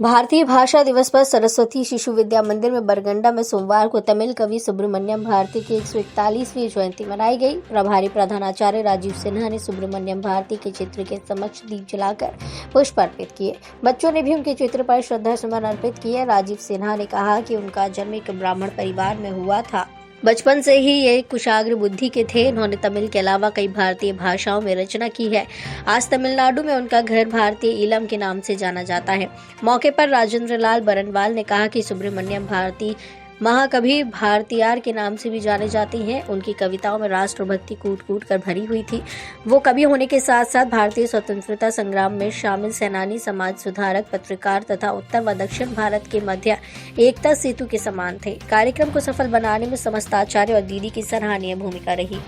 भारतीय भाषा दिवस पर सरस्वती शिशु विद्या मंदिर में बरगंडा में सोमवार को तमिल कवि सुब्रमण्यम भारती की 141वीं जयंती मनाई गई। प्रभारी प्रधानाचार्य राजीव सिन्हा ने सुब्रमण्यम भारती के चित्र के समक्ष दीप जलाकर पुष्प अर्पित किए। बच्चों ने भी उनके चित्र पर श्रद्धा सुमन अर्पित किए। राजीव सिन्हा ने कहा कि उनका जन्म एक ब्राह्मण परिवार में हुआ था। बचपन से ही ये कुशाग्र बुद्धि के थे। इन्होंने तमिल के अलावा कई भारतीय भाषाओं में रचना की है। आज तमिलनाडु में उनका घर भारतीय इलम के नाम से जाना जाता है। मौके पर राजेंद्र लाल बरनवाल ने कहा कि सुब्रमण्यम भारती महाकवि भारतीयार के नाम से भी जाने जाती हैं। उनकी कविताओं में राष्ट्रभक्ति कूट कूट कर भरी हुई थी। वो कवि होने के साथ साथ भारतीय स्वतंत्रता संग्राम में शामिल सेनानी, समाज सुधारक, पत्रकार तथा उत्तर व दक्षिण भारत के मध्य एकता सेतु के समान थे। कार्यक्रम को सफल बनाने में समस्त आचार्य और दीदी की सराहनीय भूमिका रही।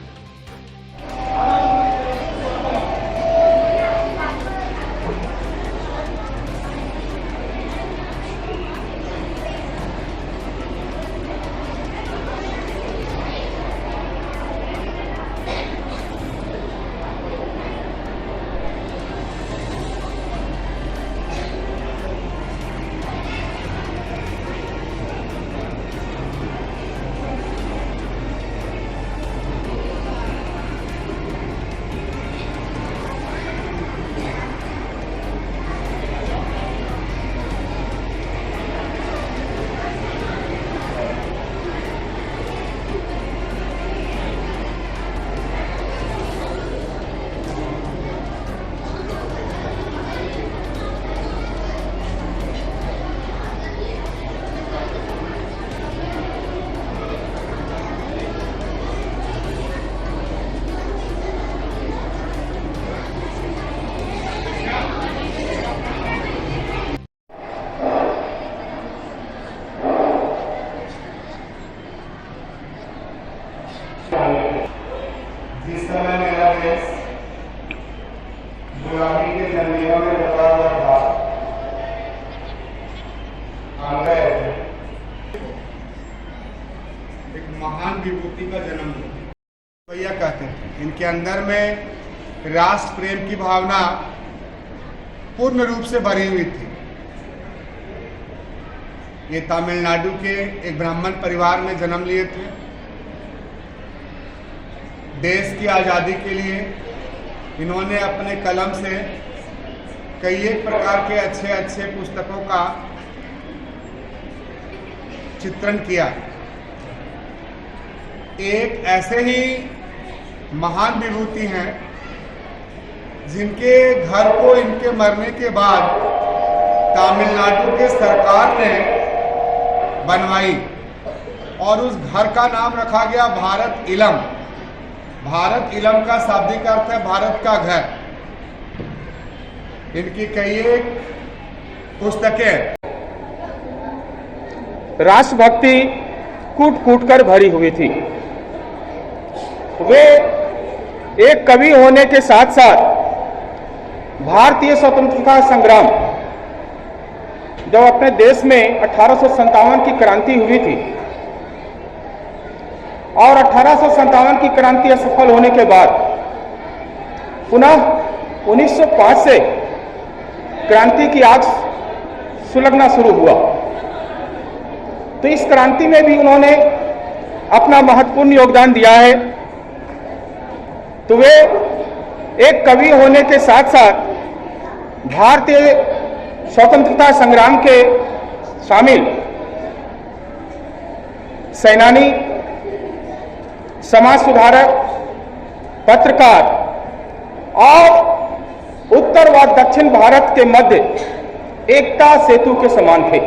जिस समय मेरा देश गुलामी के जंजीरों में दबा हुआ था, एक महान विभूति का जन्म हुआ। भैया कहते थे इनके अंदर में राष्ट्र प्रेम की भावना पूर्ण रूप से भरी हुई थी। ये तमिलनाडु के एक ब्राह्मण परिवार में जन्म लिए थे। देश की आज़ादी के लिए इन्होंने अपने कलम से कई एक प्रकार के अच्छे अच्छे पुस्तकों का चित्रण किया। एक ऐसे ही महान विभूति हैं जिनके घर को इनके मरने के बाद तमिलनाडु के सरकार ने बनवाई और उस घर का नाम रखा गया भारत इलम। भारत इलम का शाब्दिक अर्थ है भारत का घर। इनकी कई एक पुस्तकें राष्ट्रभक्ति कूट कूट कर भरी हुई थी। वे एक कवि होने के साथ साथ भारतीय स्वतंत्रता संग्राम, जब अपने देश में 1857 की क्रांति हुई थी और 1857 की क्रांति असफल होने के बाद पुनः 1905 से क्रांति की आग सुलगना शुरू हुआ। तो इस क्रांति में भी उन्होंने अपना महत्वपूर्ण योगदान दिया है। तो वे एक कवि होने के साथ साथ भारतीय स्वतंत्रता संग्राम के शामिल सेनानी, समाज सुधारक, पत्रकार और उत्तर व दक्षिण भारत के मध्य एकता सेतु के समान थे।